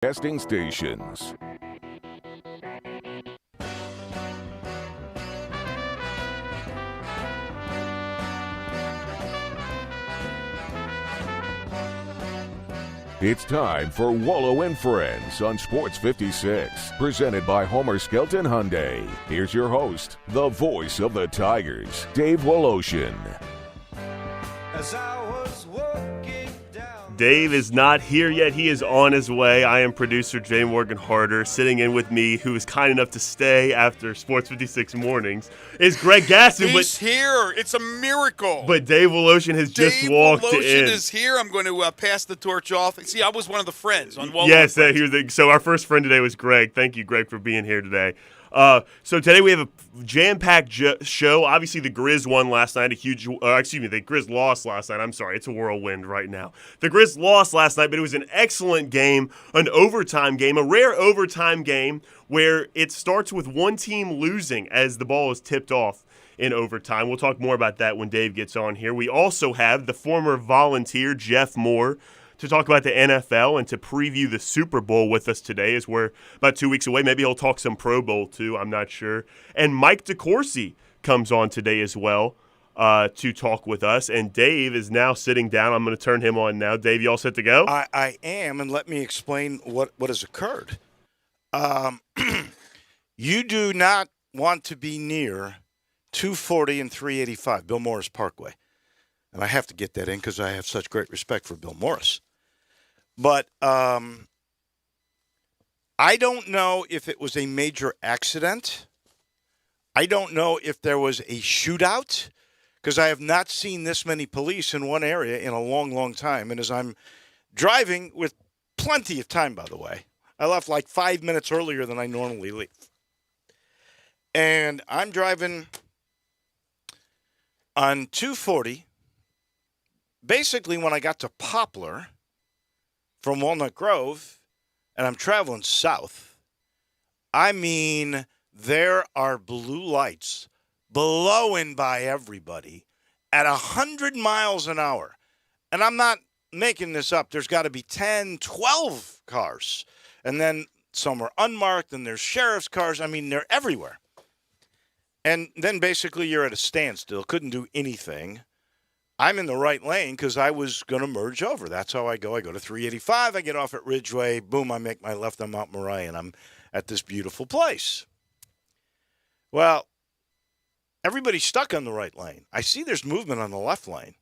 Casting stations. It's time for Wallow and Friends on Sports 56, presented by Homer Skelton Hyundai. Here's your host, the voice of the Tigers, Dave Woloshin. As I was walking down. Dave is not here yet. He is on his way. I am producer Jay Morgan Harder. Sitting in with me, who is kind enough to stay after Sports 56 mornings, is Greg Gasson. He's here. It's a miracle. But Dave Woloshin has just walked Dave Woloshin in. is here. I'm going to pass the torch off. See, I was one of the friends on Wallow. Yes, so our first friend today was Greg. Thank you, Greg, for being here today. So today we have a jam-packed show. Obviously, the Grizz won last night. The Grizz lost last night. I'm sorry, it's a whirlwind right now. The Grizz lost last night, but it was an excellent game, an overtime game, a rare overtime game where it starts with one team losing as the ball is tipped off in overtime. We'll talk more about that when Dave gets on here. We also have the former Volunteer, Jeff Moore, to talk about the NFL and to preview the Super Bowl with us today, as we're about 2 weeks away. Maybe he'll talk some Pro Bowl too, I'm not sure. And Mike DeCourcy comes on today as well to talk with us. And Dave is now sitting down. I'm going to turn him on now. Dave, you all set to go? I am, and let me explain what has occurred. You do not want to be near 240 and 385, Bill Morris Parkway. And I have to get that in because I have such great respect for Bill Morris. But I don't know if it was a major accident. I don't know if there was a shootout, because I have not seen this many police in one area in a long, long time. And as I'm driving with plenty of time, by the way, I left like 5 minutes earlier than I normally leave. And I'm driving on 240. Basically, when I got to Poplar from Walnut Grove, and I'm traveling south, I mean, there are blue lights blowing by everybody at 100 miles an hour. And I'm not making this up. There's got to be 10, 12 cars. And then some are unmarked, and there's sheriff's cars. I mean, they're everywhere. And then basically you're at a standstill, couldn't do anything. I'm in the right lane because I was going to merge over. That's how I go. I go to 385. I get off at Ridgeway. Boom, I make my left on Mount Moriah, and I'm at this beautiful place. Well, everybody's stuck on the right lane. I see there's movement on the left lane.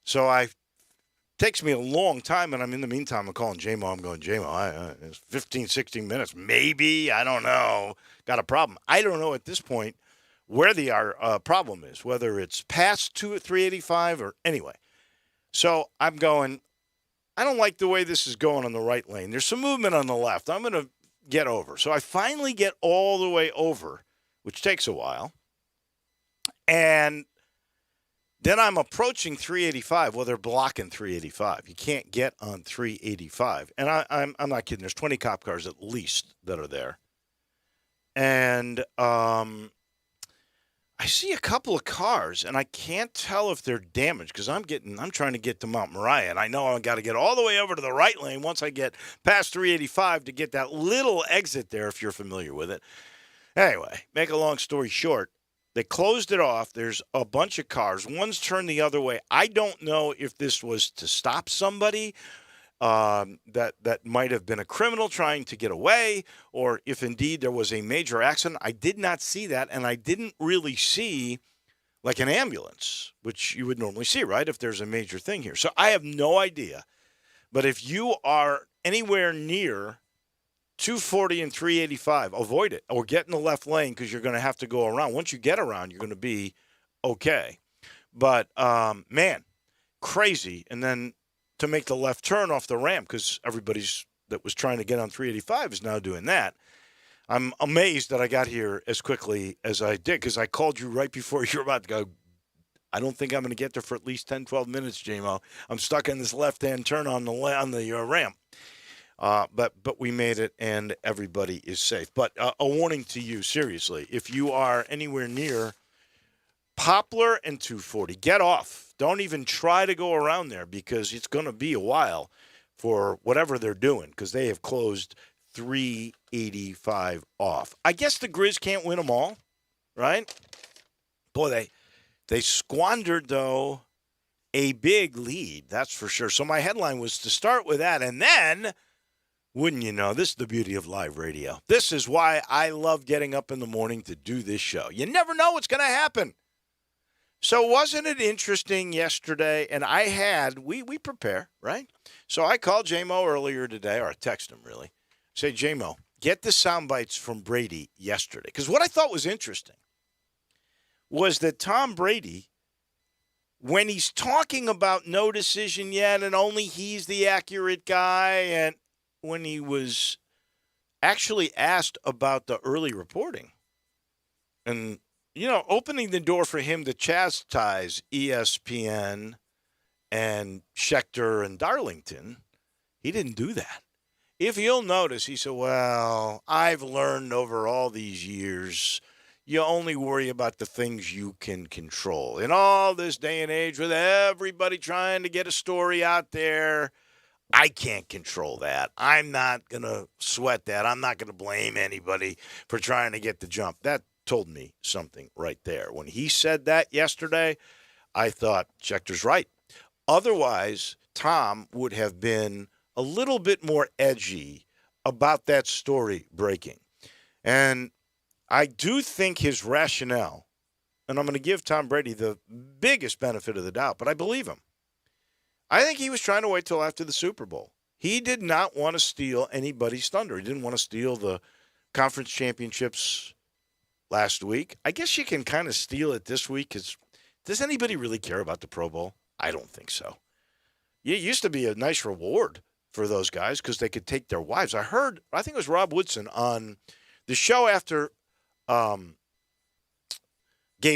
So it takes me a long time, and in the meantime, I'm calling J-Mo. I'm going, J-Mo, it's 15, 16 minutes. Maybe, I don't know. Got a problem. I don't know at this point where the problem is, whether it's past 385 or anyway. So I'm going, I don't like the way this is going on the right lane. There's some movement on the left. I'm going to get over. So I finally get all the way over, which takes a while. And then I'm approaching 385. Well, they're blocking 385. You can't get on 385. And I'm not kidding. There's 20 cop cars at least that are there. And I see a couple of cars, and I can't tell if they're damaged because I'm trying to get to Mount Moriah, and I know I've got to get all the way over to the right lane once I get past 385 to get that little exit there, if you're familiar with it. Anyway, make a long story short, they closed it off. There's a bunch of cars. One's turned the other way. I don't know if this was to stop somebody that might have been a criminal trying to get away, or if indeed there was a major accident. I did not see that, and I didn't really see like an ambulance, which you would normally see, right, if there's a major thing here. So I have no idea. But if you are anywhere near 240 and 385, avoid it or get in the left lane because you're going to have to go around. Once you get around, you're going to be okay. But, man, crazy. And then to make the left turn off the ramp because everybody's that was trying to get on 385 is now doing that. I'm amazed that I got here as quickly as I did because I called you right before you were about to go. I don't think I'm going to get there for at least 10, 12 minutes, J-Mo. I'm stuck in this left-hand turn on the ramp. But we made it, and everybody is safe. But a warning to you, seriously, if you are anywhere near Poplar and 240, get off. Don't even try to go around there because it's going to be a while for whatever they're doing because they have closed 385 off. I guess the Grizz can't win them all, right? Boy, they squandered, though, a big lead, that's for sure. So my headline was to start with that, and then, wouldn't you know, this is the beauty of live radio. This is why I love getting up in the morning to do this show. You never know what's going to happen. So wasn't it interesting yesterday? And we prepare, right? So I called J-Mo earlier today, or I texted him really. Say, J-Mo, get the sound bites from Brady yesterday. Because what I thought was interesting was that Tom Brady, when he's talking about no decision yet and only he's the accurate guy, and when he was actually asked about the early reporting and, opening the door for him to chastise ESPN and Schechter and Darlington, he didn't do that. If you'll notice, he said, well, I've learned over all these years, you only worry about the things you can control. In all this day and age with everybody trying to get a story out there, I can't control that. I'm not going to sweat that. I'm not going to blame anybody for trying to get the jump. That told me something right there. When he said that yesterday, I thought, Schechter's right. Otherwise, Tom would have been a little bit more edgy about that story breaking. And I do think his rationale, and I'm going to give Tom Brady the biggest benefit of the doubt, but I believe him. I think he was trying to wait till after the Super Bowl. He did not want to steal anybody's thunder. He didn't want to steal the conference championships last week. I guess you can kind of steal it this week because does anybody really care about the Pro Bowl? I don't think so. It used to be a nice reward for those guys because they could take their wives. I think it was Rob Woodson on the show after Gabe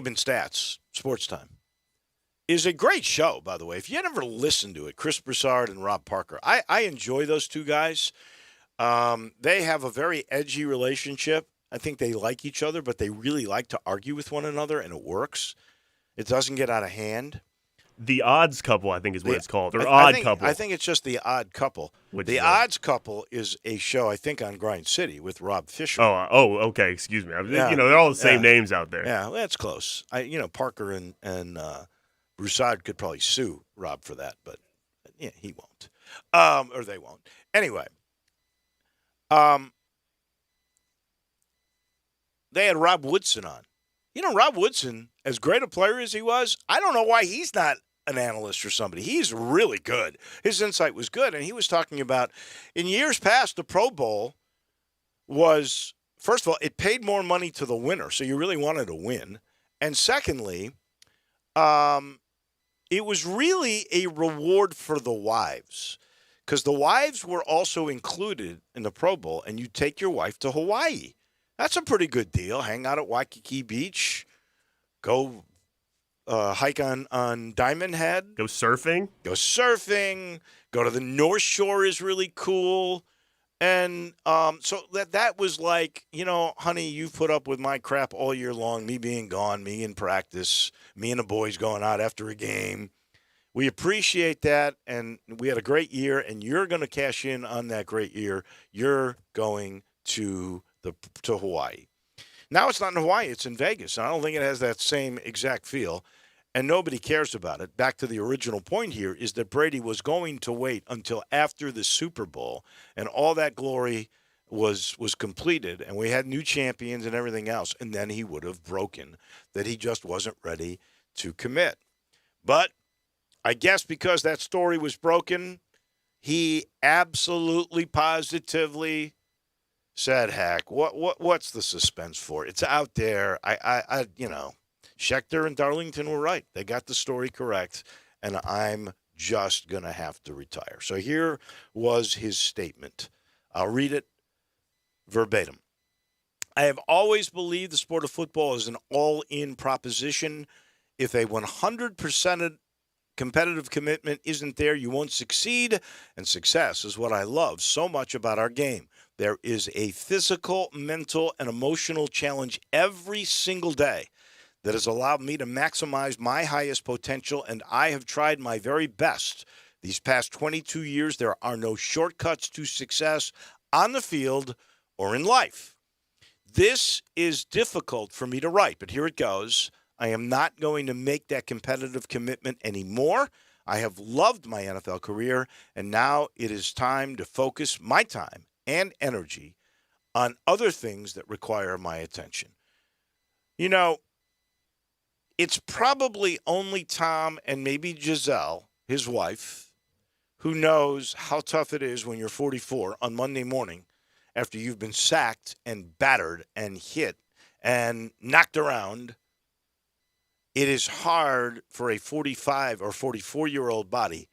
and Stats, Sports Time. Is a great show, by the way. If you never listened to it, Chris Broussard and Rob Parker. I enjoy those two guys. They have a very edgy relationship. I think they like each other, but they really like to argue with one another, and it works. It doesn't get out of hand. The Odds Couple, I think, is what it's called. Or Odd Couple. I think it's just The Odd Couple. The Odds Couple is a show, I think, on Grind City with Rob Fisher. Oh, okay. Excuse me. They're all the same names out there. Yeah, that's close. Parker and Broussard could probably sue Rob for that, but yeah, he won't. Or they won't. Anyway, they had Rob Woodson on. Rob Woodson, as great a player as he was, I don't know why he's not an analyst or somebody. He's really good. His insight was good, and he was talking about in years past, the Pro Bowl was, first of all, it paid more money to the winner, so you really wanted to win. And secondly, it was really a reward for the wives because the wives were also included in the Pro Bowl, and you take your wife to Hawaii. That's a pretty good deal. Hang out at Waikiki Beach, go hike on Diamond Head. Go surfing. Go to the North Shore is really cool. And so that was like, honey, you've put up with my crap all year long, me being gone, me in practice, me and the boys going out after a game. We appreciate that, and we had a great year, and you're going to cash in on that great year. You're going to Hawaii. Now it's not in Hawaii, it's in Vegas. And I don't think it has that same exact feel, and nobody cares about it. Back to the original point here is that Brady was going to wait until after the Super Bowl and all that glory was completed and we had new champions and everything else, and then he would have broken that he just wasn't ready to commit. But I guess because that story was broken, he absolutely positively said, heck, what's the suspense for? It's out there. Schechter and Darlington were right. They got the story correct, and I'm just going to have to retire. So here was his statement. I'll read it verbatim. I have always believed the sport of football is an all-in proposition. If a 100% competitive commitment isn't there, you won't succeed, and success is what I love so much about our game. There is a physical, mental, and emotional challenge every single day that has allowed me to maximize my highest potential, and I have tried my very best These past 22 years, there are no shortcuts to success on the field or in life. This is difficult for me to write, but here it goes. I am not going to make that competitive commitment anymore. I have loved my NFL career, and now it is time to focus my time and energy on other things that require my attention. You know, it's probably only Tom and maybe Giselle, his wife, who knows how tough it is when you're 44 on Monday morning after you've been sacked and battered and hit and knocked around. It is hard for a 45 or 44-year-old body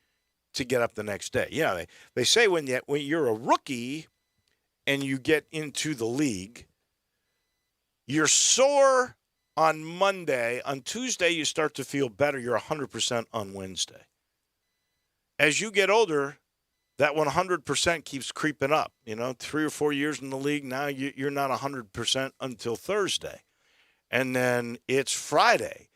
to get up the next day. You know, they say when you're a rookie and you get into the league, you're sore on Monday. On Tuesday, you start to feel better. You're 100% on Wednesday. As you get older, that 100% keeps creeping up. 3 or 4 years in the league, now you're not 100% until Thursday. And then it's Friday.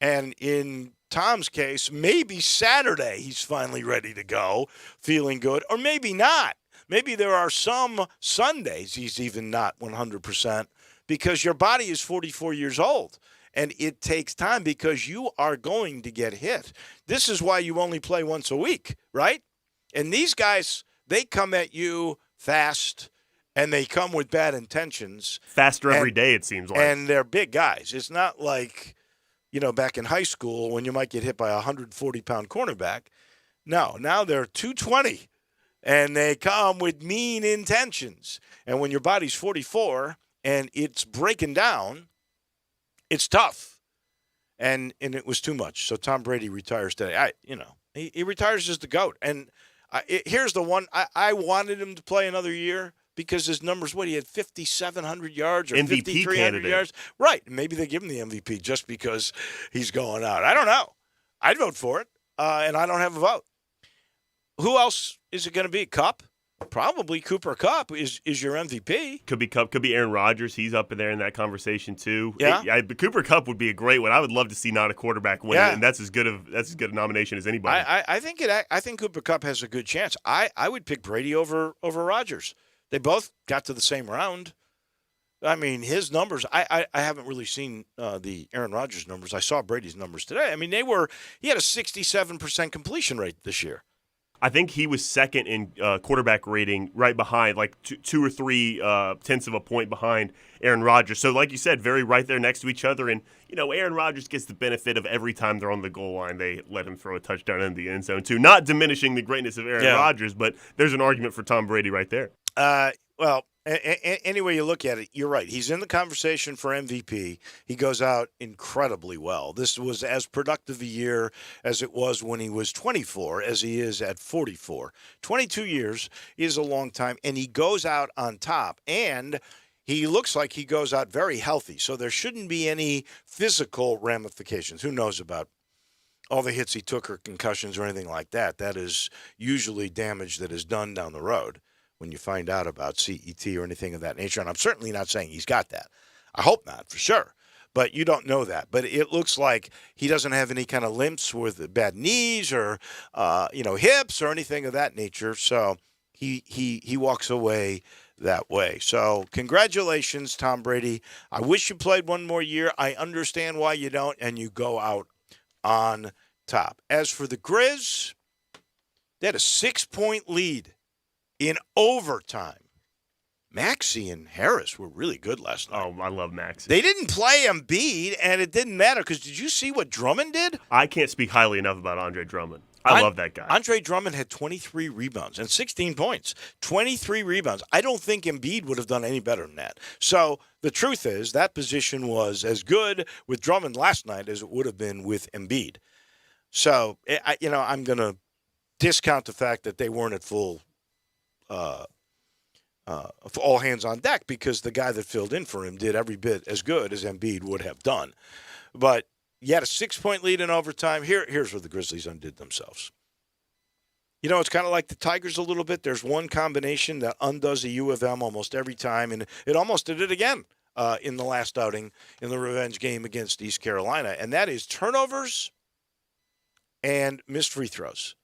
And in Tom's case, maybe Saturday he's finally ready to go, feeling good, or maybe not. Maybe there are some Sundays he's even not 100% because your body is 44 years old. And it takes time because you are going to get hit. This is why you only play once a week, right? And these guys, they come at you fast, and they come with bad intentions. Faster every day, it seems like. And they're big guys. It's not like, back in high school when you might get hit by a 140-pound cornerback. No, now they're 220, and they come with mean intentions. And when your body's 44 and it's breaking down, it's tough. And it was too much. So Tom Brady retires today. He retires as the GOAT. And here's the one. I wanted him to play another year because his numbers, he had 5,700 yards or MVP 5,300 candidate. yards. Right. Maybe they give him the MVP just because he's going out. I don't know. I'd vote for it, and I don't have a vote. Who else is it going to be? Kupp? Probably Cooper Kupp is your MVP. Could be Kupp, could be Aaron Rodgers. He's up there in that conversation too. Yeah. But Cooper Kupp would be a great one. I would love to see not a quarterback win, and that's as good a nomination as anybody. I think Cooper Kupp has a good chance. I would pick Brady over Rodgers. They both got to the same round. I mean, his numbers. I haven't really seen the Aaron Rodgers numbers. I saw Brady's numbers today. I mean, he had a 67% completion rate this year. I think he was second in quarterback rating, right behind, like two or three tenths of a point behind Aaron Rodgers. So, like you said, very right there next to each other. And, Aaron Rodgers gets the benefit of every time they're on the goal line, they let him throw a touchdown in the end zone, too. Not diminishing the greatness of Aaron Rodgers, but there's an argument for Tom Brady right there. Any way you look at it, you're right. He's in the conversation for MVP. He goes out incredibly well. This was as productive a year as it was when he was 24, as he is at 44. 22 years is a long time, and he goes out on top. And he looks like he goes out very healthy, so there shouldn't be any physical ramifications. Who knows about all the hits he took or concussions or anything like that? That is usually damage that is done down the road when you find out about CET or anything of that nature. And I'm certainly not saying he's got that. I hope not, for sure. But you don't know that. But it looks like he doesn't have any kind of limps with bad knees or, hips or anything of that nature. So he walks away that way. So congratulations, Tom Brady. I wish you played one more year. I understand why you don't, and you go out on top. As for the Grizz, they had a 6-point lead in overtime. Maxey and Harris were really good last night. Oh, I love Maxey. They didn't play Embiid, and it didn't matter because did you see what Drummond did? I can't speak highly enough about Andre Drummond. I love that guy. Andre Drummond had 23 rebounds and 16 points. 23 rebounds. I don't think Embiid would have done any better than that. So the truth is that position was as good with Drummond last night as it would have been with Embiid. So, I'm going to discount the fact that they weren't at full all hands on deck because the guy that filled in for him did every bit as good as Embiid would have done. But you had a 6-point lead in overtime. Here's where the Grizzlies undid themselves. It's kind of like the Tigers a little bit. There's one combination that undoes the U of M almost every time, and it almost did it again in the last outing in the revenge game against East Carolina, and that is turnovers and missed free throws.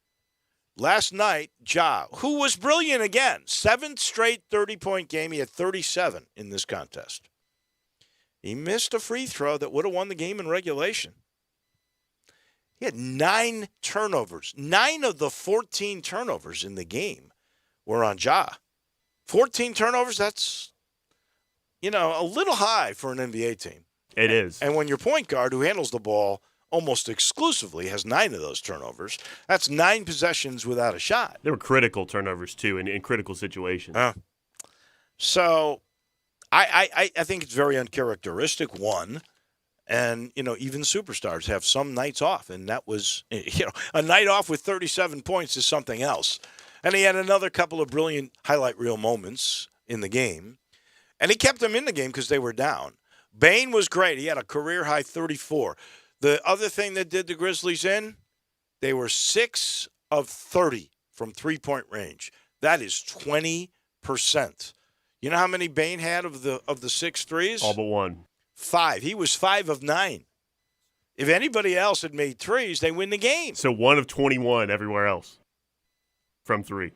last night, Ja, who was brilliant again, 7th straight 30-point game. He had 37 in this contest. He missed a free throw that would have won the game in regulation. He had 9 turnovers. 9 of the 14 turnovers in the game were on Ja. 14 turnovers, that's, a little high for an NBA team. It is. And when your point guard, who handles the ball almost exclusively, has 9 of those turnovers, that's 9 possessions without a shot. They were critical turnovers, too, in critical situations. So I think it's very uncharacteristic, one. And, even superstars have some nights off. And that was, a night off with 37 points is something else. And he had another couple of brilliant highlight reel moments in the game. And he kept them in the game because they were down. Bane was great. He had a career-high 34. The other thing that did the Grizzlies in, they were 6 of 30 from three-point range. That is 20%. You know how many Bane had of the 6 threes? All but one. 5. He was 5 of 9. If anybody else had made threes, they win the game. So 1 of 21 everywhere else from 3.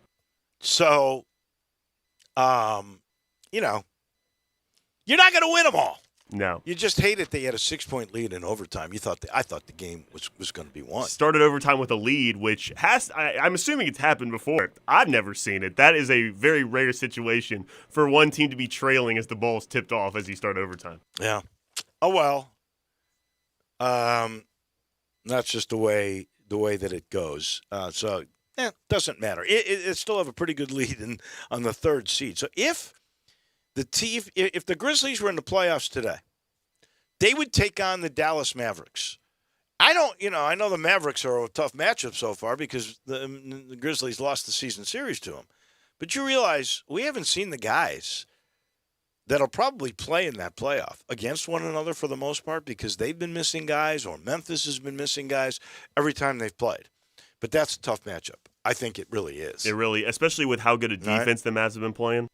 So, you're not going to win them all. No. You just hate it they had a 6-point lead in overtime. I thought the game was going to be won. Started overtime with a lead, which I'm assuming it's happened before. I've never seen it. That is a very rare situation for one team to be trailing as the ball's tipped off as you start overtime. Yeah. Oh, well. That's just the way that it goes. Doesn't matter. It still have a pretty good lead on the 3rd seed. So if the Grizzlies were in the playoffs today, they would take on the Dallas Mavericks. I know the Mavericks are a tough matchup so far because the Grizzlies lost the season series to them. But you realize we haven't seen the guys that'll probably play in that playoff against one another for the most part because they've been missing guys or Memphis has been missing guys every time they've played. But that's a tough matchup. I think it really is. It really, especially with how good a defense the Mavs have been playing.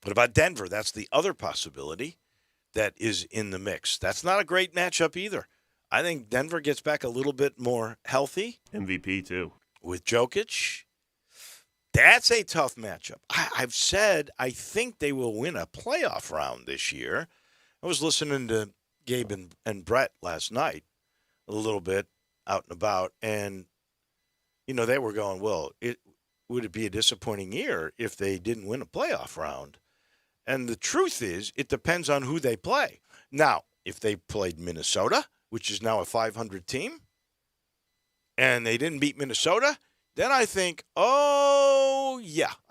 What about Denver? That's the other possibility that is in the mix. That's not a great matchup either. I think Denver gets back a little bit more healthy. MVP, too. With Jokic. That's a tough matchup. I've said I think they will win a playoff round this year. I was listening to Gabe and Brett last night a little bit out and about, and, they were going, well, would it be a disappointing year if they didn't win a playoff round? And the truth is, it depends on who they play. Now, if they played Minnesota, which is now a 500 team, and they didn't beat Minnesota, then I think, I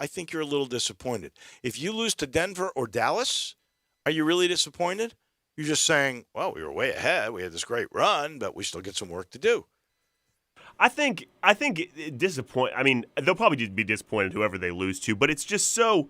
think you're a little disappointed. If you lose to Denver or Dallas, are you really disappointed? You're just saying, well, we were way ahead. We had this great run, but we still get some work to do. I think disappoint. I mean, they'll probably just be disappointed whoever they lose to, but it's just so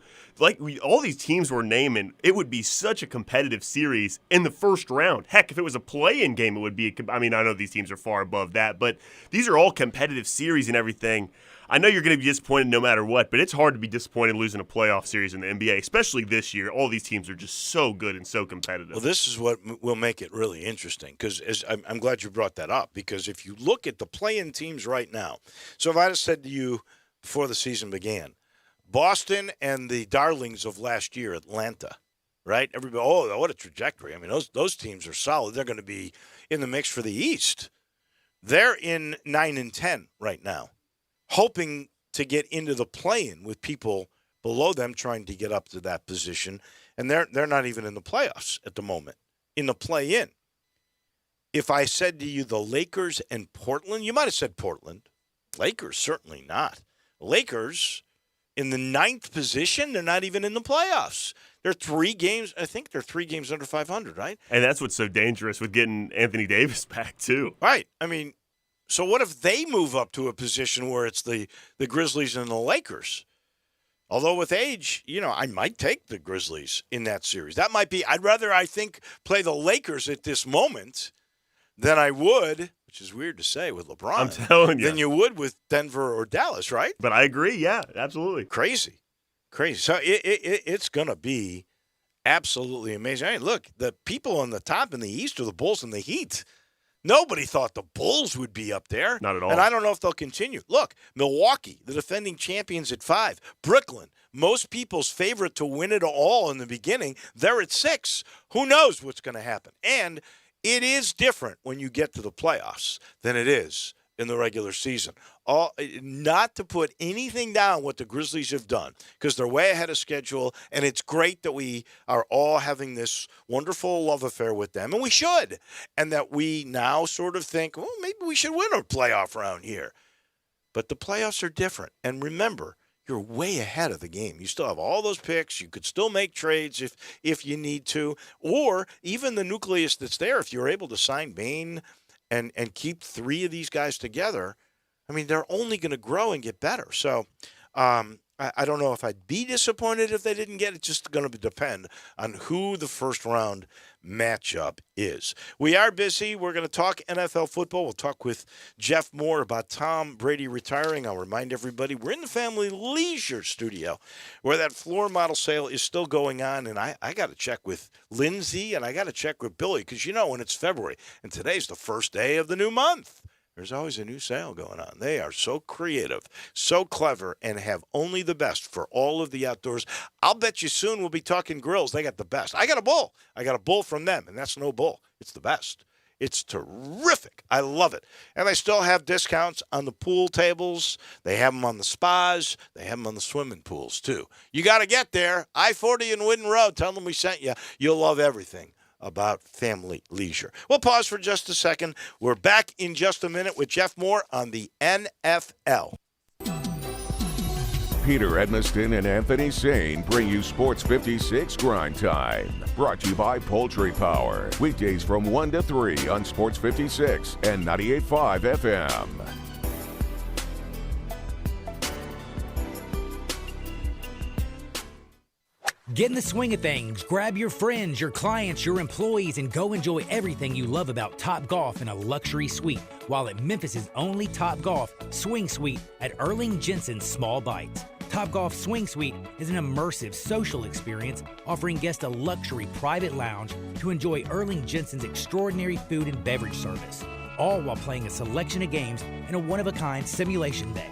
all these teams we're naming. It would be such a competitive series in the first round. Heck, if it was a play-in game, it would be. I know these teams are far above that, but these are all competitive series and everything. I know you're going to be disappointed no matter what, but it's hard to be disappointed losing a playoff series in the NBA, especially this year. All these teams are just so good and so competitive. Well, this is what will make it really interesting because I'm glad you brought that up because if you look at the play-in teams right now, so if I had said to you before the season began, Boston and the darlings of last year, Atlanta, right? Everybody, what a trajectory. I mean, those teams are solid. They're going to be in the mix for the East. They're in 9 and 10 right now, hoping to get into the play-in with people below them trying to get up to that position, and they're not even in the playoffs at the moment. In the play-in, if I said to you the Lakers and Portland, you might have said Portland. Lakers, certainly not. Lakers in the 9th position, they're not even in the playoffs. They're 3 games, I think they're 3 games under 500, right? And that's what's so dangerous with getting Anthony Davis back, too. Right. I mean, so what if they move up to a position where it's the Grizzlies and the Lakers? Although with age, I might take the Grizzlies in that series. That might be – I'd rather, I think, play the Lakers at this moment than I would, which is weird to say with LeBron. I'm telling you. Than you would with Denver or Dallas, right? But I agree, yeah, absolutely. Crazy. So it's going to be absolutely amazing. I mean, look, the people on the top in the East are the Bulls and the Heat. Nobody thought the Bulls would be up there. Not at all. And I don't know if they'll continue. Look, Milwaukee, the defending champions at 5. Brooklyn, most people's favorite to win it all in the beginning, they're at 6. Who knows what's going to happen? And it is different when you get to the playoffs than it is in the regular season. Not to put anything down what the Grizzlies have done, because they're way ahead of schedule, and it's great that we are all having this wonderful love affair with them, and we should. And that we now sort of think, well, maybe we should win a playoff round here. But the playoffs are different. And remember, you're way ahead of the game. You still have all those picks. You could still make trades if you need to. Or even the nucleus that's there, if you're able to sign Bane and keep 3 of these guys together, I mean, they're only going to grow and get better. So I don't know if I'd be disappointed if they didn't get it. It's just going to depend on who the first round matchup is. We are busy. We're going to talk NFL football. We'll talk with Jeff Moore about Tom Brady retiring. I'll remind everybody we're in the Family Leisure Studio where that floor model sale is still going on. And I got to check with Lindsay and I got to check with Billy because, you know, when it's February and today's the first day of the new month, there's always a new sale going on. They are so creative, so clever, and have only the best for all of the outdoors. I'll bet you soon we'll be talking grills. They got the best. I got a bull. I got a bull from them, and that's no bull. It's the best. It's terrific. I love it. And they still have discounts on the pool tables. They have them on the spas. They have them on the swimming pools, too. You got to get there. I-40 and Whidden Road. Tell them we sent you. You'll love everything about Family Leisure. We'll pause for just a second. We're back in just a minute with Jeff Moore on the NFL. Peter Edmiston and Anthony Sane bring you Sports 56 Grind Time. Brought to you by Poultry Power. Weekdays from 1 to 3 on Sports 56 and 98.5 FM. Get in the swing of things. Grab your friends, your clients, your employees, and go enjoy everything you love about Topgolf in a luxury suite while at Memphis' only Topgolf Swing Suite at Erling Jensen's Small Bites. Topgolf Swing Suite is an immersive social experience offering guests a luxury private lounge to enjoy Erling Jensen's extraordinary food and beverage service, all while playing a selection of games in a one-of-a-kind simulation day.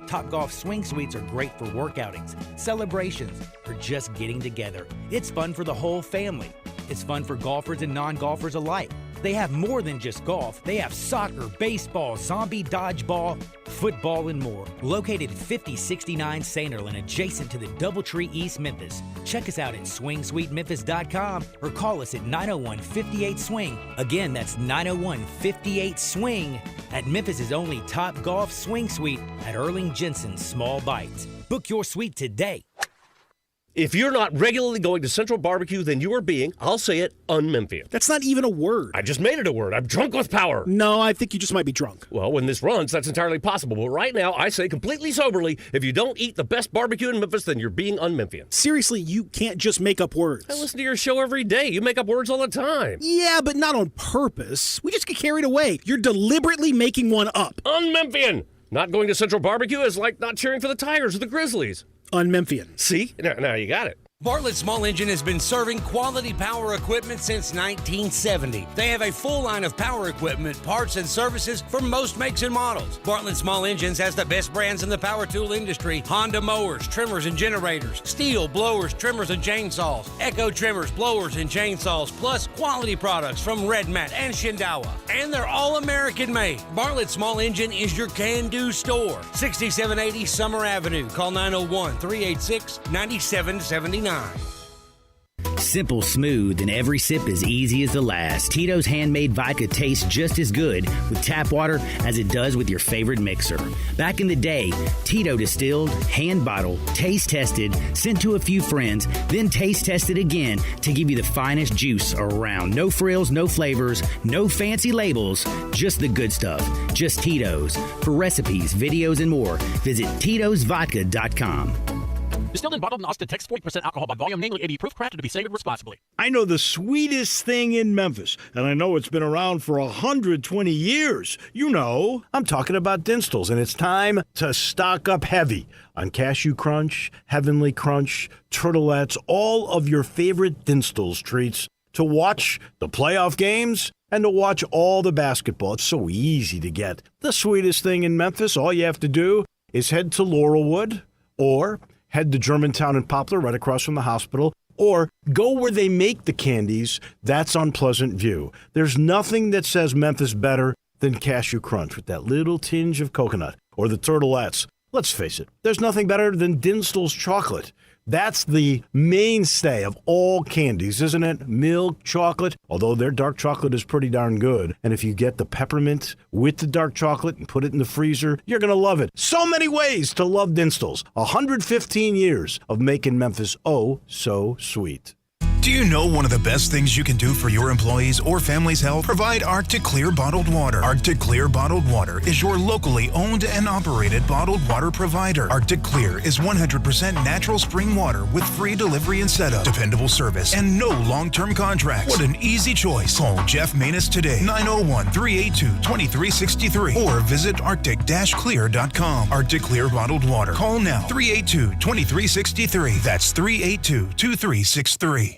Topgolf Swing Suites are great for workoutings, celebrations, or just getting together. It's fun for the whole family. It's fun for golfers and non-golfers alike. They have more than just golf. They have soccer, baseball, zombie dodgeball, football, and more. Located at 5069 Sanderlin, adjacent to the Doubletree East Memphis. Check us out at swingsuitememphis.com or call us at 901-58-SWING. Again, that's 901-58-SWING at Memphis' only Topgolf Swing Suite at Erling Jensen's Small Bites. Book your suite today. If you're not regularly going to Central Barbecue, then you are being, I'll say it, un-Memphian. That's not even a word. I just made it a word. I'm drunk with power. No, I think you just might be drunk. Well, when this runs, that's entirely possible. But right now, I say completely soberly, if you don't eat the best barbecue in Memphis, then you're being un-Memphian. Seriously, you can't just make up words. I listen to your show every day. You make up words all the time. Yeah, but not on purpose. We just get carried away. You're deliberately making one up. Un-Memphian! Not going to Central Barbecue is like not cheering for the Tigers or the Grizzlies. Un-Memphian. See? Now you got it. Bartlett Small Engine has been serving quality power equipment since 1970. They have a full line of power equipment, parts, and services for most makes and models. Bartlett Small Engines has the best brands in the power tool industry: Honda mowers, trimmers, and generators, Steel blowers, trimmers, and chainsaws, Echo trimmers, blowers, and chainsaws, plus quality products from Red Mat and Shindawa. And they're all American made. Bartlett Small Engine is your can-do store. 6780 Summer Avenue. Call 901-386-9779. Simple, smooth, and every sip as easy as the last. Tito's handmade vodka tastes just as good with tap water as it does with your favorite mixer. Back in the day, Tito distilled, hand bottled, taste tested, sent to a few friends, then taste tested again to give you the finest juice around. No frills, no flavors, no fancy labels, just the good stuff. Just Tito's. For recipes, videos, and more, visit Tito'sVodka.com. Distilled and bottled in Austin, Texas, 40% alcohol by volume, namely 80 proof, crafted to be savored responsibly. I know the sweetest thing in Memphis, and I know it's been around for 120 years. You know, I'm talking about Dinstall's, and it's time to stock up heavy on Cashew Crunch, Heavenly Crunch, Turtlettes, all of your favorite Dinstall's treats. to watch the playoff games and to watch all the basketball. It's so easy to get. The sweetest thing in Memphis, all you have to do is head to Laurelwood or head to Germantown and Poplar right across from the hospital, or go where they make the candies. That's on Pleasant View. There's nothing that says Memphis better than Cashew Crunch with that little tinge of coconut, or the Turtlettes. Let's face it, there's nothing better than Dinstall's chocolate. That's the mainstay of all candies, isn't it? Milk, chocolate, although their dark chocolate is pretty darn good. And if you get the peppermint with the dark chocolate and put it in the freezer, you're going to love it. So many ways to love Dinstall's. 115 years of making Memphis oh so sweet. Do you know one of the best things you can do for your employees or family's health? Provide Arctic Clear bottled water. Arctic Clear bottled water is your locally owned and operated bottled water provider. Arctic Clear is 100% natural spring water with free delivery and setup, dependable service, and no long-term contracts. What an easy choice. Call Jeff Manus today, 901-382-2363, or visit arctic-clear.com. Arctic Clear bottled water. Call now, 382-2363. That's 382-2363.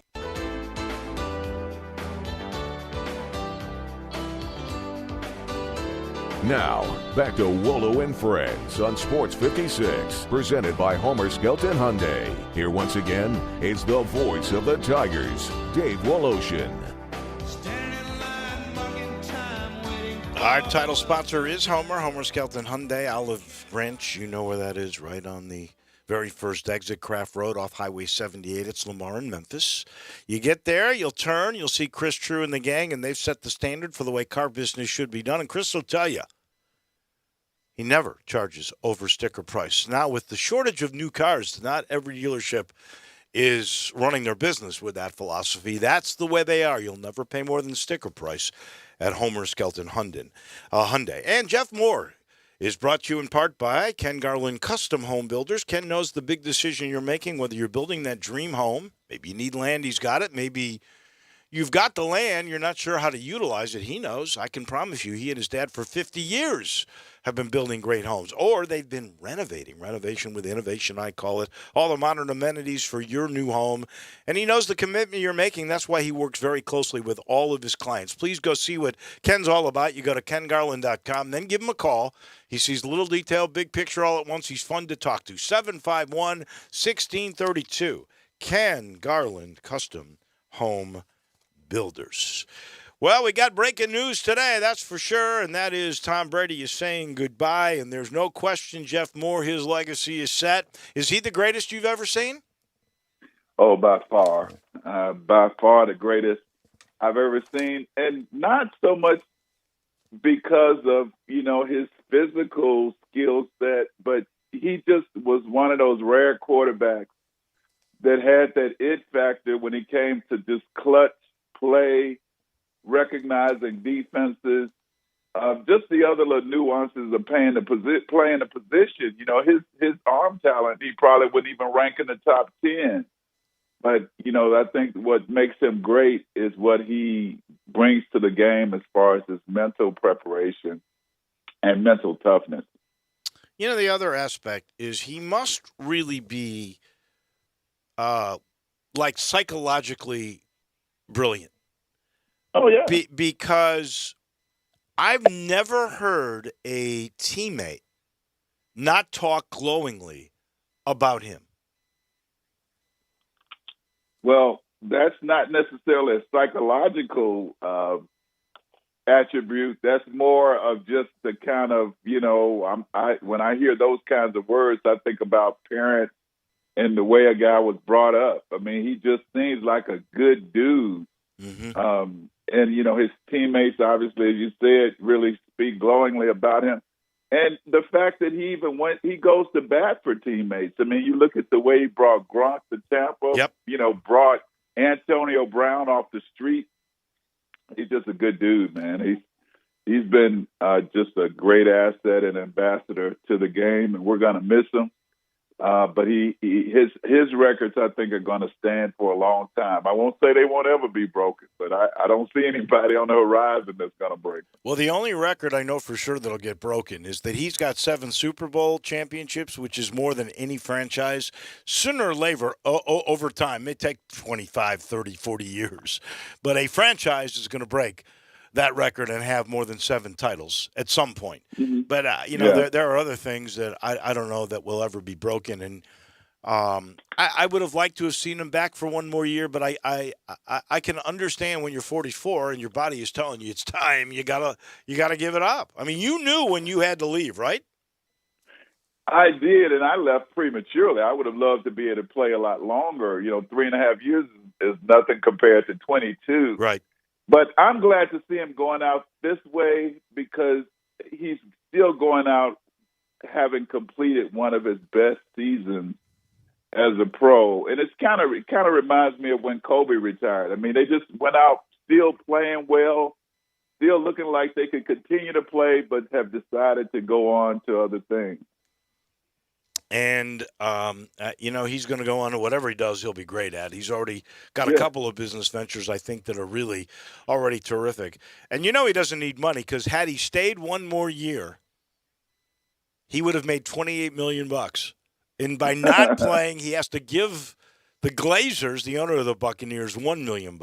Now, back to Wolo and Friends on Sports 56, presented by Homer Skelton Hyundai. Here once again is the voice of the Tigers, Dave Woloshin. Our title sponsor is Homer Skelton Hyundai, Olive Branch. You know where that is, right on the very first exit, Craft Road off Highway 78. It's Lamar in Memphis. You get there, you'll turn, you'll see Chris True and the gang, and they've set the standard for the way car business should be done. And Chris will tell you, he never charges over sticker price. Now, with the shortage of new cars, not every dealership is running their business with that philosophy. That's the way they are. You'll never pay more than sticker price at Homer Skelton Hyundai. And Jeff Moore is brought to you in part by Ken Garland Custom Home Builders. Ken knows the big decision you're making, whether you're building that dream home. Maybe you need land, he's got it. Maybe you've got the land, you're not sure how to utilize it. He knows. I can promise you, he and his dad for 50 years have been building great homes. Or they've been renovating. Renovation with innovation, I call it. All the modern amenities for your new home. And he knows the commitment you're making. That's why he works very closely with all of his clients. Please go see what Ken's all about. You go to kengarland.com, then give him a call. He sees little detail, big picture all at once. He's fun to talk to. 751-1632. Ken Garland Custom Home Builders. Well, we got breaking news today, that's for sure, and that is Tom Brady is saying goodbye, and there's no question Jeff Moore, his legacy is set. Is he the greatest you've ever seen? Oh, by far. By far the greatest I've ever seen, and not so much because of, his physical skill set, but he just was one of those rare quarterbacks that had that it factor when he came to just clutch play, recognizing defenses, just the other little nuances of playing the position. His arm talent, he probably wouldn't even rank in the top 10. But, I think what makes him great is what he brings to the game as far as his mental preparation and mental toughness. The other aspect is he must really be, psychologically brilliant. Oh, yeah. Because I've never heard a teammate not talk glowingly about him. Well, that's not necessarily a psychological attribute. That's more of just the kind of, when I hear those kinds of words, I think about parents and the way a guy was brought up. I mean, he just seems like a good dude. Mm-hmm. And, his teammates, obviously, as you said, really speak glowingly about him. And the fact that he goes to bat for teammates. I mean, you look at the way he brought Gronk to Tampa, yep. Brought Antonio Brown off the street. He's just a good dude, man. He's been just a great asset and ambassador to the game, and we're going to miss him. But his records, I think, are going to stand for a long time. I won't say they won't ever be broken, but I don't see anybody on the horizon that's going to break them. Well, the only record I know for sure that'll get broken is that he's got 7 Super Bowl championships, which is more than any franchise. Sooner or later, over time, it may take 25, 30, 40 years, but a franchise is going to break that record and have more than 7 titles at some point. Mm-hmm. But, there are other things that I don't know that will ever be broken. And I would have liked to have seen him back for one more year, but I can understand when you're 44 and your body is telling you it's time, you gotta give it up. I mean, you knew when you had to leave, right? I did, and I left prematurely. I would have loved to be able to play a lot longer. 3.5 years is nothing compared to 22. Right. But I'm glad to see him going out this way because he's still going out having completed one of his best seasons as a pro. And it kind of reminds me of when Kobe retired. I mean, they just went out still playing well, still looking like they could continue to play, but have decided to go on to other things. And, he's going to go on to whatever he does, he'll be great at. He's already got a couple of business ventures, I think, that are really already terrific. And he doesn't need money because had he stayed one more year, he would have made $28 million. And by not playing, he has to give the Glazers, the owner of the Buccaneers, $1 million.